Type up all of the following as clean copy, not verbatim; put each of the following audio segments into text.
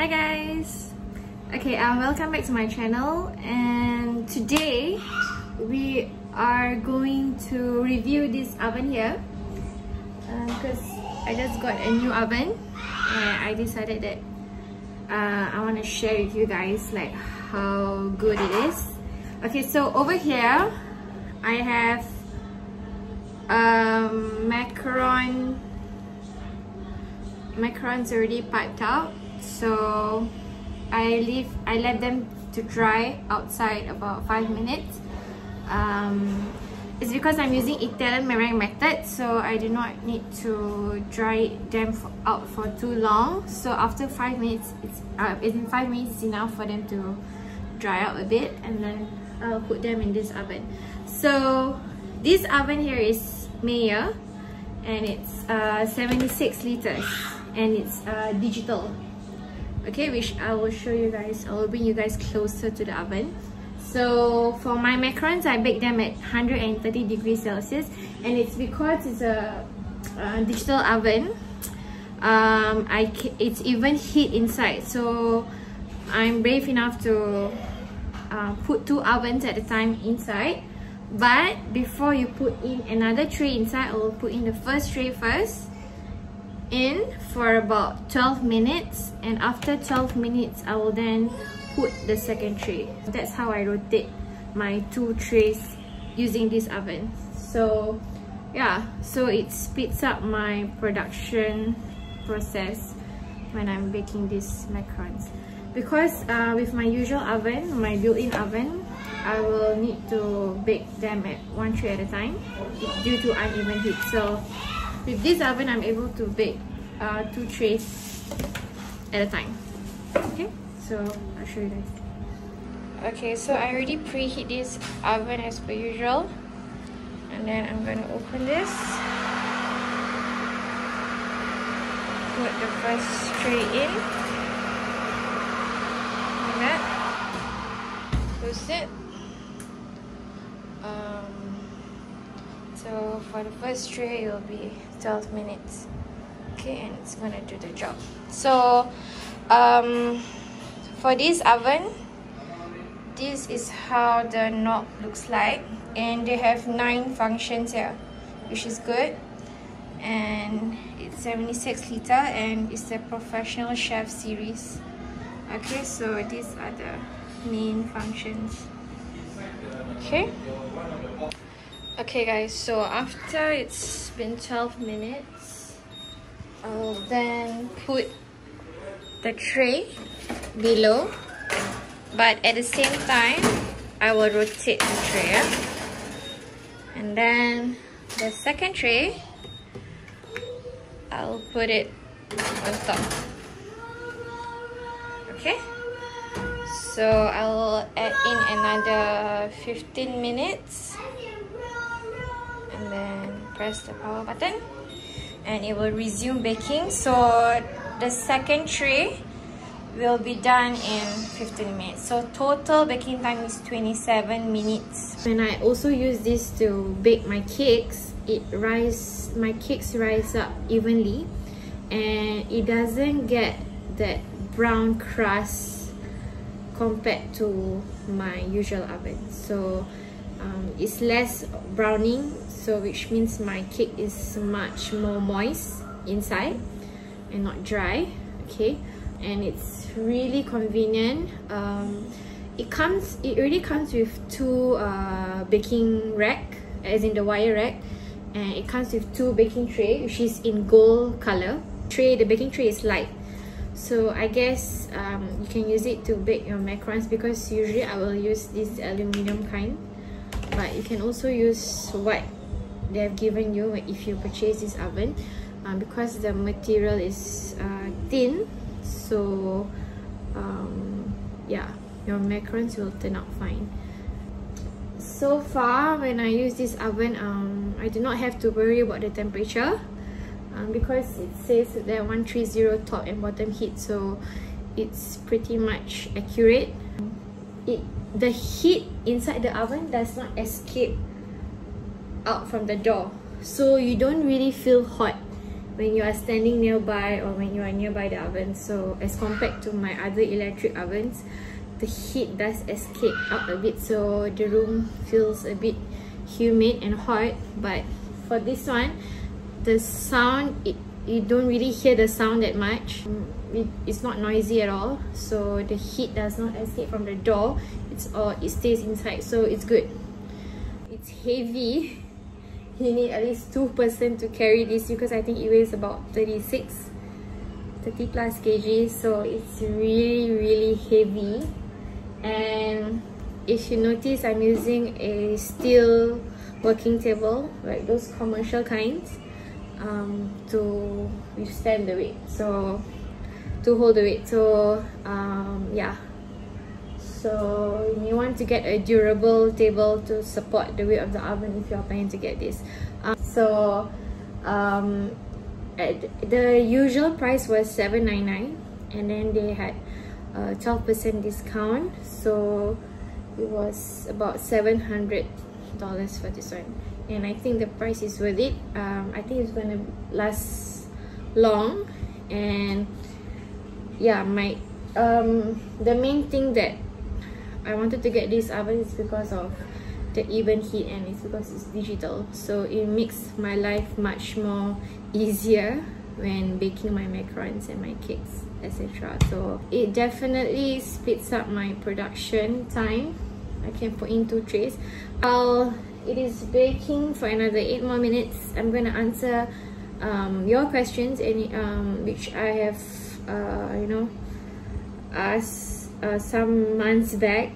Hi guys! Okay, welcome back to my channel, and today we are going to review this oven here because I just got a new oven and I decided that I want to share with you guys like how good it is. Okay, so over here I have macarons already piped out, so I let them to dry outside about 5 minutes. It's because I'm using Italian meringue method, so I do not need to dry them out for too long. So after 5 minutes, in 5 minutes it's enough for them to dry out a bit, and then I'll put them in this oven. So this oven here is Mayer, and it's 76 liters, and it's digital. Okay, which I will show you guys. I will bring you guys closer to the oven. So for my macarons, I bake them at 130 degrees Celsius, and it's because it's a digital oven. It's even heat inside, so I'm brave enough to put 2 ovens at a time inside. But before you put in another tray inside, I will put in the first tray first in for about 12 minutes, and after 12 minutes I will then put the second tray. That's how I rotate my 2 trays using this oven. So yeah, so it speeds up my production process when I'm baking these macarons, because with my usual oven, my built-in oven, I will need to bake them at 1 tray at a time due to uneven heat. So with this oven, I'm able to bake 2 trays at a time. Okay, so I'll show you guys. Okay, so I already preheat this oven as per usual, and then I'm gonna open this, put the first tray in, like that, close it. So for the first tray, it will be 12 minutes. Okay, and it's gonna do the job. So for this oven, this is how the knob looks like, and they have 9 functions here, which is good. And it's 76 liter, and it's the professional chef series. Okay, so these are the main functions. Okay guys, so after it's been 12 minutes, I'll then put the tray below, but at the same time I will rotate the tray, and then the second tray I'll put it on top. Okay, so I'll add in another 15 minutes and then press the power button, and it will resume baking. So the second tray will be done in 15 minutes. So total baking time is 27 minutes. When I also use this to bake my cakes, my cakes rise up evenly, and it doesn't get that brown crust compared to my usual oven. So it's less browning, so which means my cake is much more moist inside and not dry. Okay, and it's really convenient. It already comes with 2 baking rack, as in the wire rack, and it comes with 2 baking tray, which is in gold color. The baking tray is light, so I guess you can use it to bake your macarons, because usually I will use this aluminum kind, but you can also use what they have given you if you purchase this oven, because the material is thin. So yeah, your macarons will turn out fine. So far, when I use this oven, I do not have to worry about the temperature, because it says that 130 top and bottom heat, so it's pretty much accurate. The heat inside the oven does not escape out from the door, so you don't really feel hot when you are standing nearby or when you are nearby the oven. So as compared to my other electric ovens, the heat does escape out a bit, so the room feels a bit humid and hot. But for this one, the sound, you don't really hear the sound that much. It's not noisy at all, so the heat does not escape from the door. It stays inside, so it's good. It's heavy. You need at least 2 person to carry this, because I think it weighs about 30 plus kg, so it's really heavy. And if you notice, I'm using a steel working table, like those commercial kinds, to withstand the weight, so to hold the weight. So yeah, so you want to get a durable table to support the weight of the oven if you're planning to get this. The usual price was $7.99, and then they had 12% discount, so it was about $700 for this one, and I think the price is worth it. I think it's gonna last long. And yeah, the main thing that I wanted to get this oven is because of the even heat, and it's because it's digital, so it makes my life much more easier when baking my macarons and my cakes, etc. So it definitely speeds up my production time. I can put in 2 trays. It is baking for another 8 more minutes. I'm gonna answer your questions, which I have asked some months back.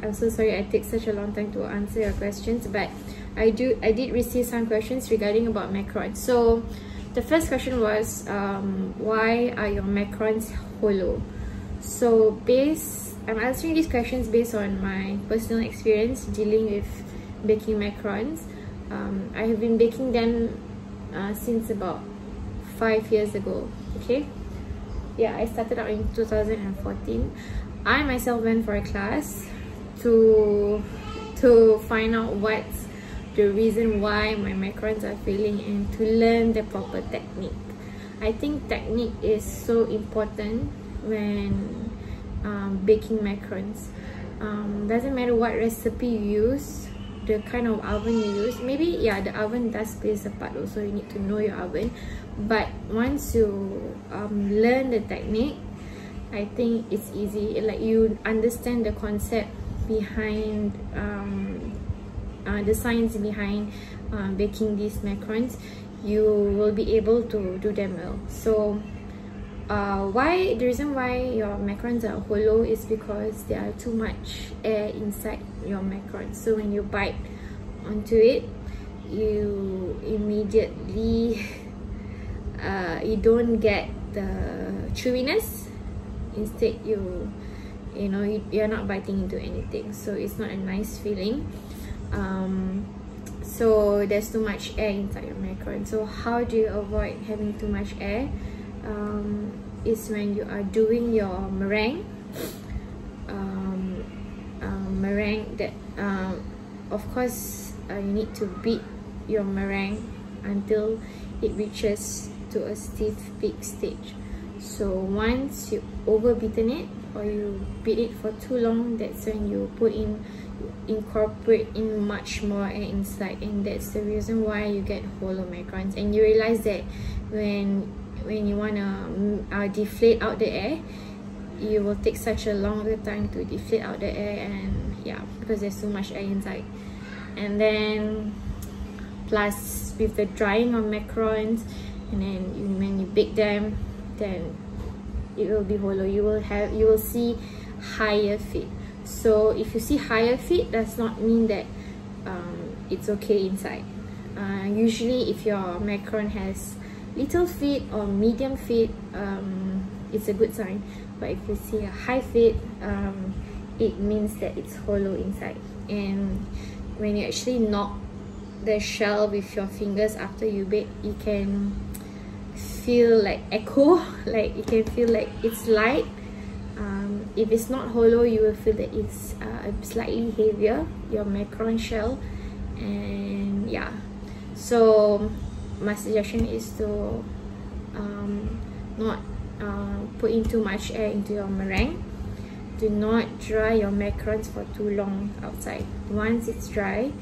I'm so sorry I take such a long time to answer your questions, but I did receive some questions regarding about macarons. So the first question was, why are your macarons hollow? So I'm answering these questions based on my personal experience dealing with baking macarons. I have been baking them since about 5 years ago. Okay, yeah, I started out in 2014. I myself went for a class to find out what's the reason why my macarons are failing, and to learn the proper technique. I think technique is so important when baking macarons. Doesn't matter what recipe you use, the kind of oven you use. Maybe, yeah, the oven does play a part also. You need to know your oven, but once you learn the technique, I think it's easy. Like, you understand the concept behind the science behind baking these macarons, you will be able to do them well. So the reason why your macarons are hollow is because there are too much air inside your macarons. So when you bite onto it, you immediately you don't get the chewiness. Instead, you're not biting into anything, so it's not a nice feeling. So there's too much air inside your macaron. So how do you avoid having too much air? Is when you are doing your meringue. Of course, you need to beat your meringue until it reaches to a stiff peak stage. So once you overbeaten it, or you beat it for too long, that's when you incorporate in much more air inside, and that's the reason why you get hollow macarons. And you realize that when you wanna deflate out the air, you will take such a longer time to deflate out the air, and yeah, because there's so much air inside. And then plus with the drying of macarons, and then when you bake them, then it will be hollow. You will see higher feet. So if you see higher feet, does not mean that it's okay inside. Usually if your macaron has little feet or medium feet, it's a good sign. But if you see a high feet, it means that it's hollow inside. And when you actually knock the shell with your fingers after you bake, you can feel like echo, like you can feel like it's light. If it's not hollow, you will feel that it's slightly heavier, your macaron shell. And yeah, so my suggestion is to not put in too much air into your meringue. Do not dry your macarons for too long outside. Once it's dry, you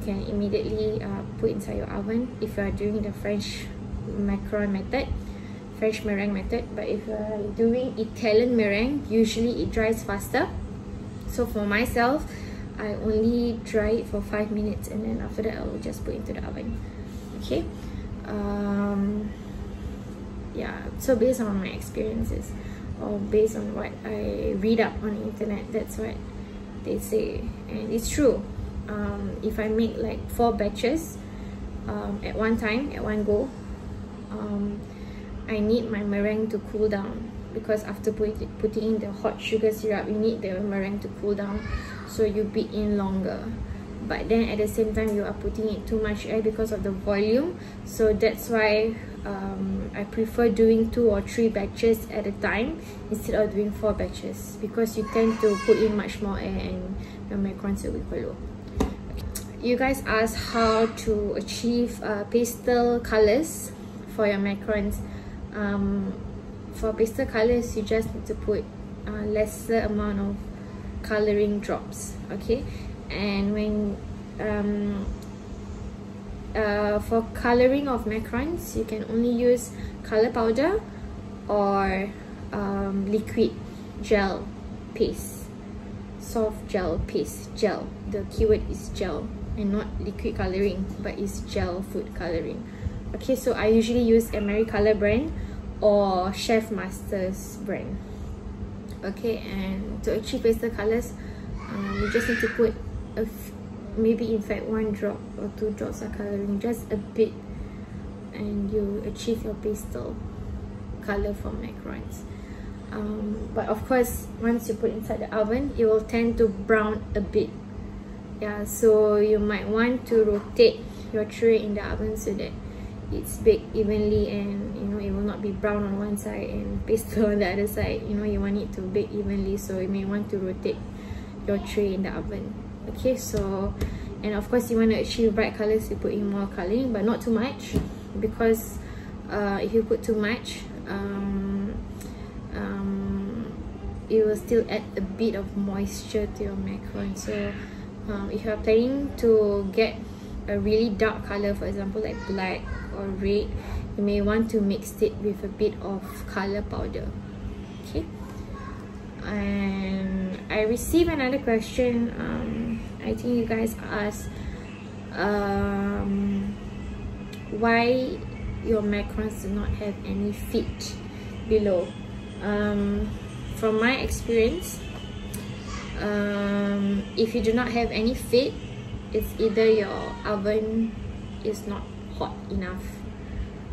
can immediately put inside your oven if you are doing the French macaron method, French meringue method. But if you are doing Italian meringue, usually it dries faster. So for myself, I only dry it for 5 minutes, and then after that I will just put into the oven. Okay. Yeah, so based on my experiences, or based on what I read up on the internet, that's what they say, and it's true. If I make like 4 batches at one time, at one go, I need my meringue to cool down, because after putting in the hot sugar syrup, you need the meringue to cool down, so you beat in longer. But then at the same time, you are putting in too much air because of the volume. So that's why I prefer doing 2 or 3 batches at a time instead of doing 4 batches, because you tend to put in much more air and your macarons will follow. You guys asked how to achieve pastel colors for your macarons. For pastel colors, you just need to put lesser amount of coloring drops. Okay. And when for coloring of macarons, you can only use color powder or liquid gel paste, soft gel paste. Gel, the keyword is gel and not liquid coloring, but it's gel food coloring. Okay, so I usually use Americolor brand or Chef Master's brand. Okay, and to achieve pastel colors, you just need to put maybe in fact 1 drop or 2 drops of coloring, just a bit, and you achieve your pastel color for macarons. But of course, once you put inside the oven, it will tend to brown a bit. Yeah, so you might want to rotate your tray in the oven so that it's baked evenly, and you know, it will not be brown on one side and pastel on the other side. You know, you want it to bake evenly, so you may want to rotate your tray in the oven. Okay, so, and of course you want to achieve bright colors, you put in more coloring, but not too much, because if you put too much, it will still add a bit of moisture to your macaron. So if you are planning to get a really dark color, for example like black or red, you may want to mix it with a bit of color powder. Okay. And I received another question. I think you guys asked why your macarons do not have any feet below. From my experience, if you do not have any feet, it's either your oven is not hot enough.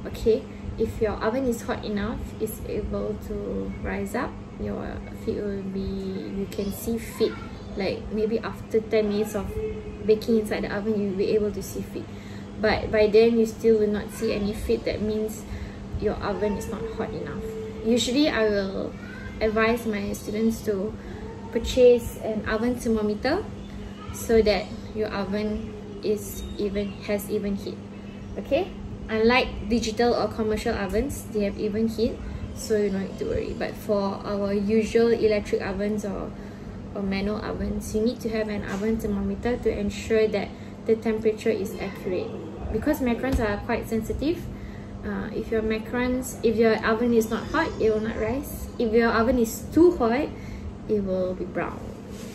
Okay, if your oven is hot enough, it's able to rise up, your feet will be, you can see feet, like maybe after 10 minutes of baking inside the oven, you'll be able to see feet. But by then you still will not see any feet. That means your oven is not hot enough. Usually I will advise my students to purchase an oven thermometer so that your oven has even heat. Okay, unlike digital or commercial ovens, they have even heat, so you don't need to worry. But for our usual electric ovens or manual ovens, you need to have an oven thermometer to ensure that the temperature is accurate, because macarons are quite sensitive. If your oven is not hot, it will not rise. If your oven is too hot, it will be brown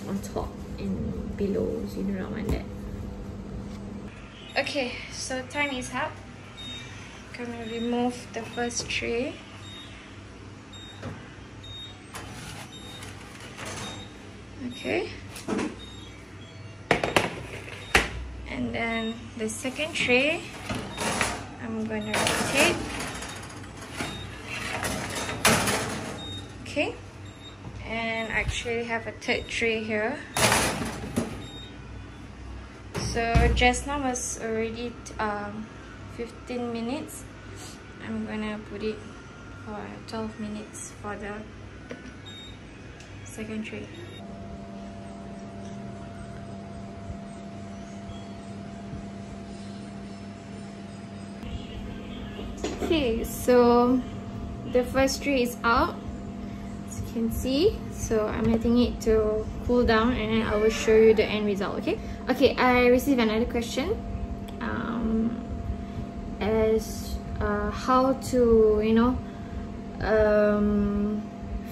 on top and below, so you do not want that. Okay, so time is up. I'm gonna remove the first tray. Okay, and then the second tray I'm gonna rotate. Okay, and I actually have a third tray here. So just now was already 15 minutes. I'm gonna put it for 12 minutes for the second tray. Okay, so the first tray is out, as you can see. So I'm letting it to cool down, and I will show you the end result. Okay, I received another question as how to, you know,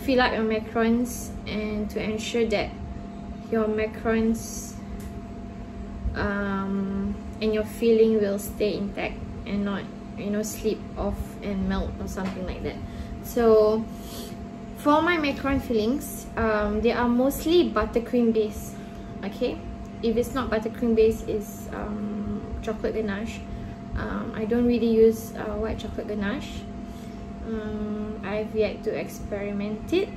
fill up your macarons and to ensure that your macarons and your filling will stay intact and not, you know, slip off and melt or something like that. So for my macaron fillings, they are mostly buttercream based. Okay, if it's not buttercream based, it's chocolate ganache. I don't really use white chocolate ganache. I've yet to experiment it,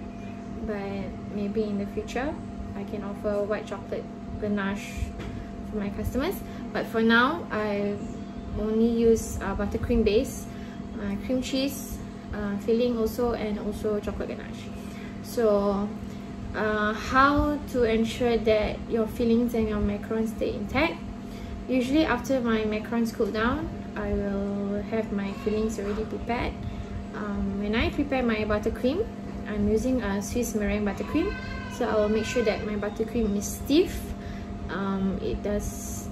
but maybe in the future I can offer white chocolate ganache for my customers. But for now, I only use buttercream base, cream cheese filling also, and also chocolate ganache. So how to ensure that your fillings and your macarons stay intact? Usually after my macarons cool down, I will have my fillings already prepared. When I prepare my buttercream, I'm using a Swiss meringue buttercream, so I will make sure that my buttercream is stiff.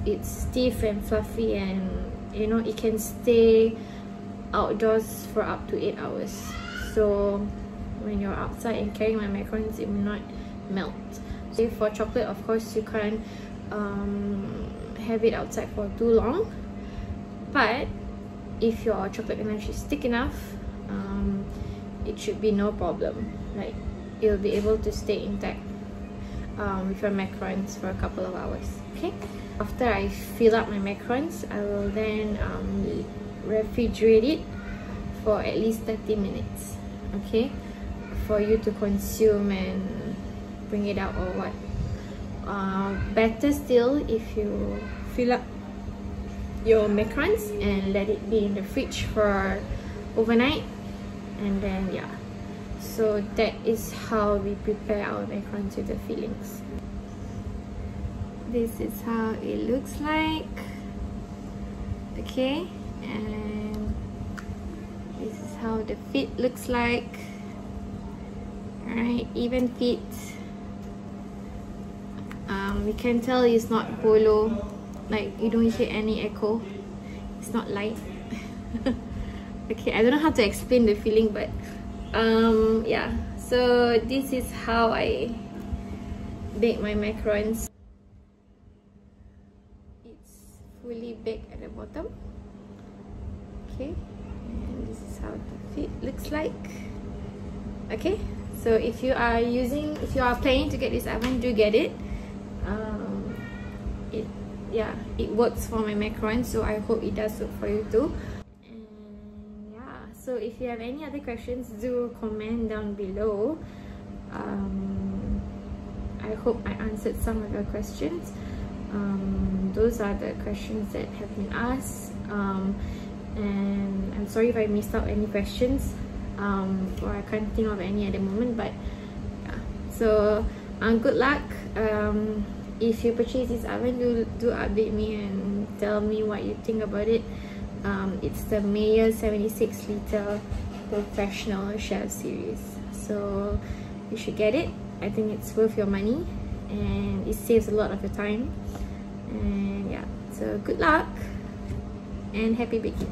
It's stiff and fluffy, and you know, it can stay outdoors for up to 8 hours. So when you're outside and carrying my macarons, it will not melt. So for chocolate, of course, you can't have it outside for too long, but if your chocolate ganache is thick enough, it should be no problem. Like, you'll be able to stay intact with your macarons for a couple of hours. Okay, after I fill up my macarons, I will then refrigerate it for at least 30 minutes. Okay, for you to consume and bring it out or what. Better still if you fill up your macarons and let it be in the fridge for overnight, and then yeah. So that is how we prepare our macarons with the fillings. This is how it looks like. Okay, and this is how the fit looks like. Alright, even fit. We can tell it's not hollow, like you don't hear any echo. It's not light. Okay, I don't know how to explain the feeling, but yeah. So this is how I bake my macarons. It's fully baked at the bottom. Okay, and this is how the fit looks like. Okay, so if you are planning to get this oven, do get it. It works for my macarons, so I hope it does work for you too. And yeah, so if you have any other questions, do comment down below. I hope I answered some of your questions. Those are the questions that have been asked, and I'm sorry if I missed out any questions, or I can't think of any at the moment, but yeah. So good luck. If you purchase this oven, do update me and tell me what you think about it. It's the Mayer 76 liter professional chef series, so you should get it. I think it's worth your money, and it saves a lot of your time. And yeah, so good luck and happy baking.